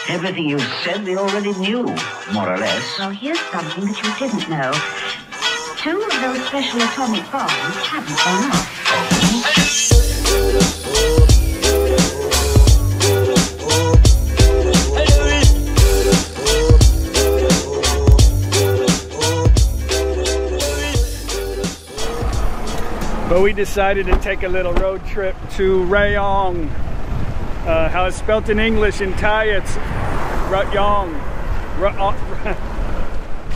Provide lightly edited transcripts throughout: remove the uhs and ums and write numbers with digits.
Everything you said they already knew, more or less. Well, here's something that you didn't know. 2 of those special atomic bombs haven't gone off. But we decided to take a little road trip to Rayong. How it's spelt in English. In Thai, it's Rayong.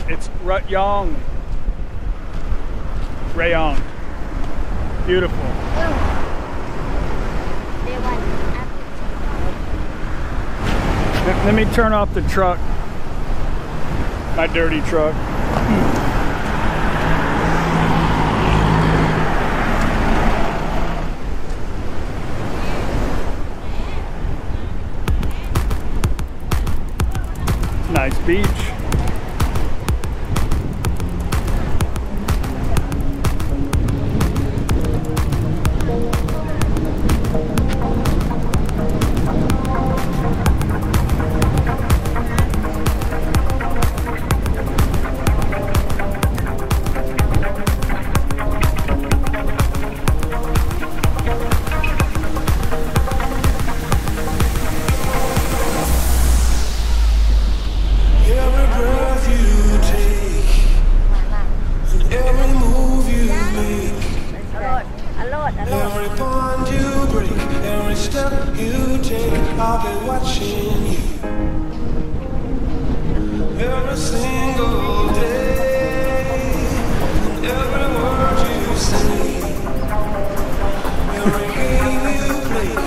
It's Rayong. Rayong. Beautiful. Let me turn off the truck. My dirty truck. Nice beach.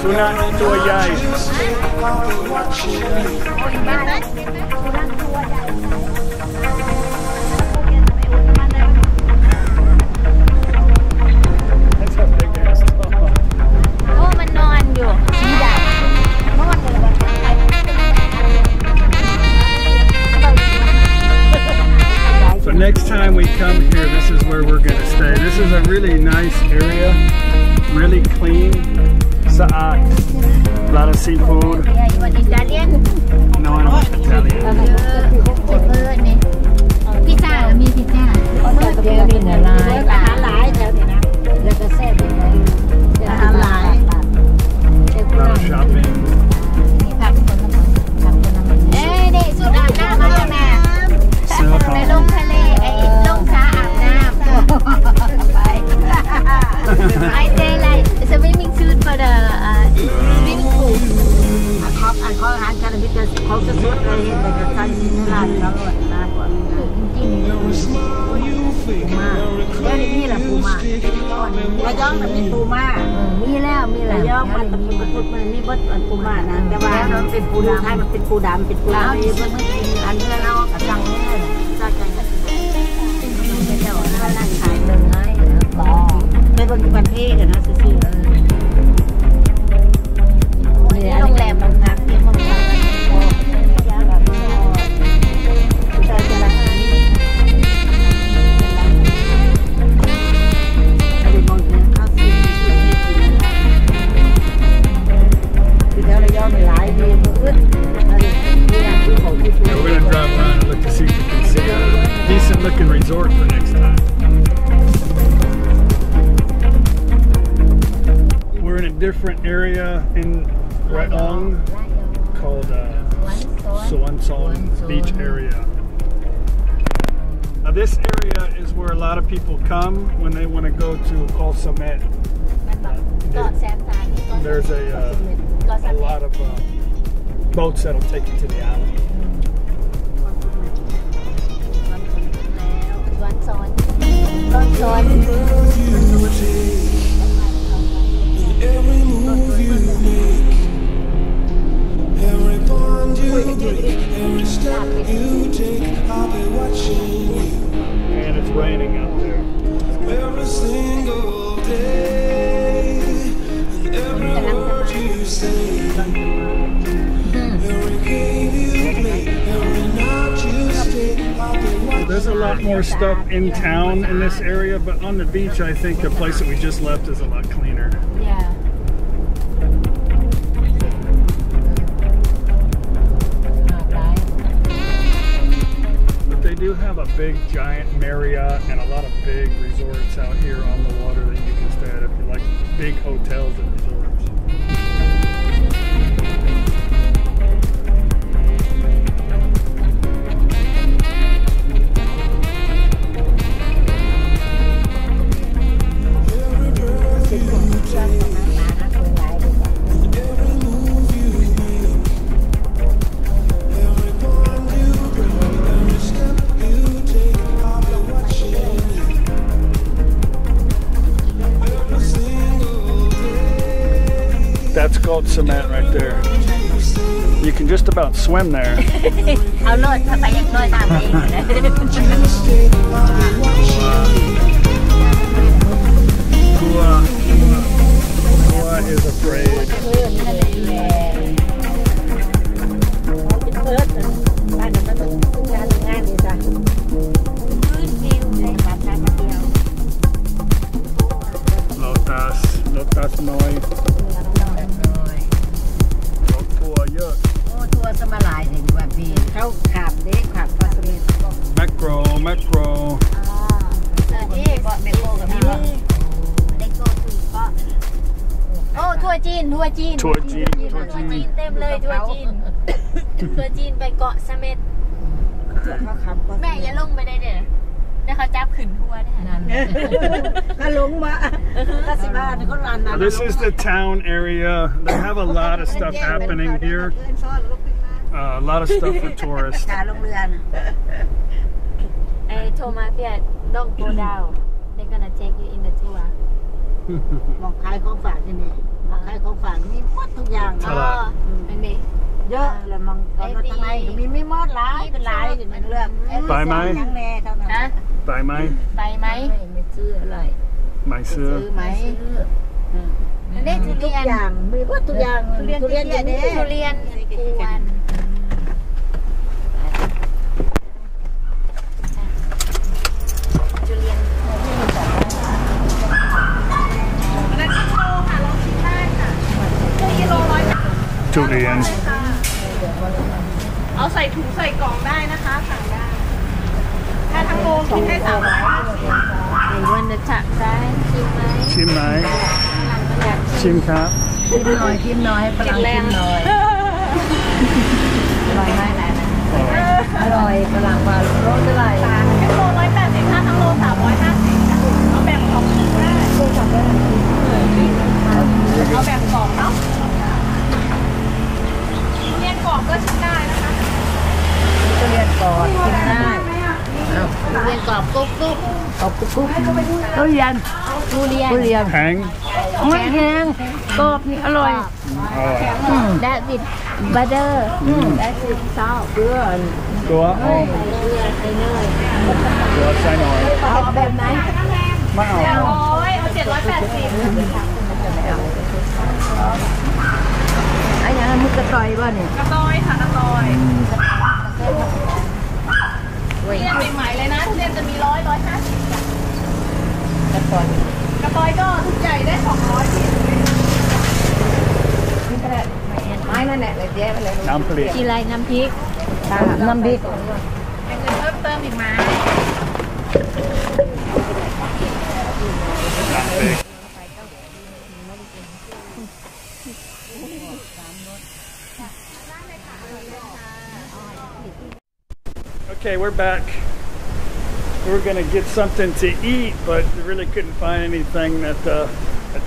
Sunak tua jai. That's a big ass dog. Oh,มันนอนอยู่สีดำนอนเลย So next time we come here, this is where we're going to stay. This is a really nice area, really clean, sa'at, a lot of seafood. Yeah, you want Italian? No, I don't want Italian. Pizza มีพิซซ่าเดี๋ยวมีอาหารหลายแถวนี้นะแล้วก็แซ่บเลยอาหารหลาย A lot of shopping. มีผักผลไม้เอ้ยนี่สุดอาบน้ำมาแล้วแม่ไปลงทะเลไอ้ลงสระอาบน้ำไป I say like swimming suit for the swimming pool เขาอาจจะมีแต่เขาจะสุดเลยแต่จะใช้สินค้าตลอดมากกว่าจริงๆมาแล้วนี่แหละปูมาระยองมันเป็นปูมามีแล้วระยองมันเป็นมันมีบดปูมานะแต่ว่ามันเป็นปูดำให้มันเป็นปูดำเป็นปูดำมันไม่กินอันนี้เรากระจังเนี่ยก็จะเป็นเจ้าหน้านั่งขายเลยไงเป็นบนประเทศนะซื่อโรงแรมมันพักที่ห้องพักWe're going to drive around and look to see if we can see a decent looking resort for next time. We're in a different area in Rayong called Suansong Beach area. Now this area is where a lot of people come when they want to go to Samet. There's a lot of boats that'll take you to the island. Every move you make, every bond you break, every step you take, I'll be watching you. And it's raining out there. Every single day, and every word you say, every game you play, every night you stay, I'll be watching. There's a lot more stuff in town in this area, but on the beach, I think the place that we just left is a lot cleaner. Yeah. big giant Marriott and a lot of big resorts out here on the water that you can stay at if you like big hotels and resorts. That's called Samet right there. You can just about swim there. เอาโลดเข้าไปยังโลดน้ำเองเลย Kua is afraid. Lotas noi. Kua yak. โอ้ทัวร์สมาลายเลยว่าพี่เขาขับเด็กขับฟาสมิธ Macro. นี่บอกเมโกกับพี่บอกเด็กโกถูกก็โอ้ทัวร์จีนเต็มเลยทัวร์จีนไปเกาะเสม็ดแม่อย่าลงไปได้เด้อแล้วเขาจับขึ้นทัวร์ได้นั่นถ้าลงมาถ้าสิบ้านเขาลานนั้น This is the town area. They have a lot of stuff happening here. A lot of stuff for tourists. การลงเรือไอ้โทมาเฟียdon't go down they're gonna take you in the tour มองขายของฝากที่นี่มองขายของฝากมีหมดทุกอย่าง มันมี เยอะเลยมองตอนนั้นทางในก็มีไม่หมดหลายเป็นหลายอยู่ในเรื่องยังแน่เท่านั้น ฮะ ไปไหม ไม่ซื้ออะไร ไม่ซื้อ ซื้อไหม อันนี้ทุ ทุก เรียน อย่างมีหมดทุกอย่างทุเรียนอย่างนี้ ทุเรียนกวนทุเรียนทุเรียน เอาใส่ถุงใส่กล่องได้นะคะสั่งได้ถ้าทั้งโลคิดให้350 ไอ้วันจะจับได้ชิมไหม ชิมครับ ชิมหน่อยฝรั่งชิมหน่อยอร่อยไหมอร่อยฝรั่งว่าโลเท่าไหร่ ทั้งโล180ถ้าทั้งโล350ค่ะเอาแบ่งกล่องได้เอาแบ่งกล่องเนาะเนี่ยกล่องก็ชิมได้นะคะ ทุเรียนกรอบกินได้ ทุเรียนกรอบกุ๊บ กรอบกุ๊บทุเรียน แพง ไม่แพงกรอบนี่อร่อย that with butter that with salt เกลือ ตัวโอ้ ใส่เนย ตัวใส่หน่อย เอาแบบไหน ไม่เอา เอา780 ไอ้ยังมึกกระต่อยบ้าเนี่ย กระตอยค่ะกระตอยเรียนใหม่ๆเลยนะเรียนจะมี100 150 กระต่อย กระตอยก็ทุกใหญ่ได้200พี่ ไม้นั่นแหละเลยเจ๊ไปเลย น้ำผลิต ชีไรน้ำพริก น้ำพริก เป็นเงินเพิ่มเติมอีกไหม Okay, we're back. We were gonna get something to eat, but we really couldn't find anything that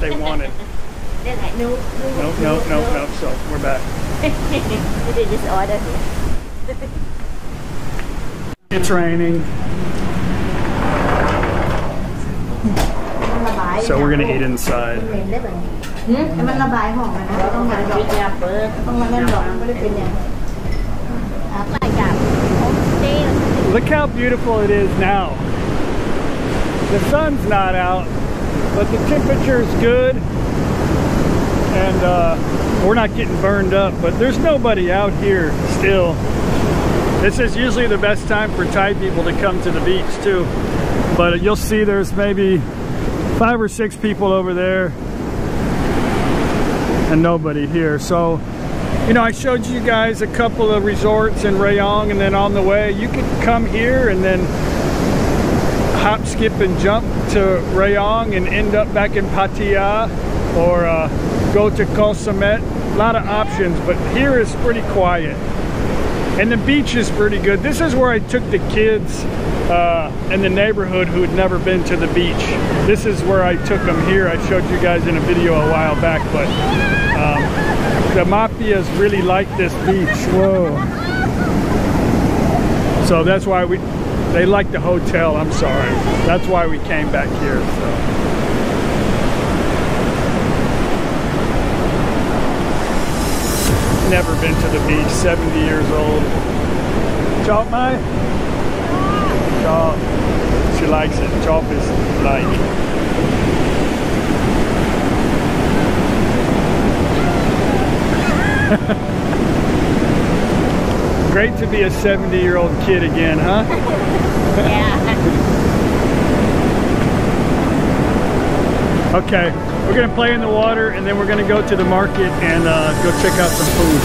they wanted. เรื่องไหนนู No. So we're back. they just order It's raining, so we're gonna eat inside. มันระบายห้องนะต้องมาดอกต้องมาเล่นดอกไม่ได้เป็นอย่าง ไปกับโฮมสเตย์ Look how beautiful it is now. The sun's not out, but the temperature is good, and we're not getting burned up, but there's nobody out here still. This is usually the best time for Thai people to come to the beach too, but you'll see there's maybe 5 or 6 people over there and nobody here. So, you know, I showed you guys a couple of resorts in Rayong, and then on the way you could come here and then hop, skip, and jump to Rayong and end up back in Pattaya, or go to Samet. A lot of options, but here is pretty quiet. And the beach is pretty good. This is where I took the kids in the neighborhood who had never been to the beach. This is where I took them here. I showed you guys in a video a while back, but the mafias really like this beach. Whoa. So that's why they like the hotel, I'm sorry. That's why we came back here, so. Never been to the beach, 70 years old. Chop, Mai? Chop. She likes it. Chop is like. Great to be a 70-year-old kid again, huh? Yeah. Okay, we're gonna play in the water and then we're gonna go to the market and go check out some food.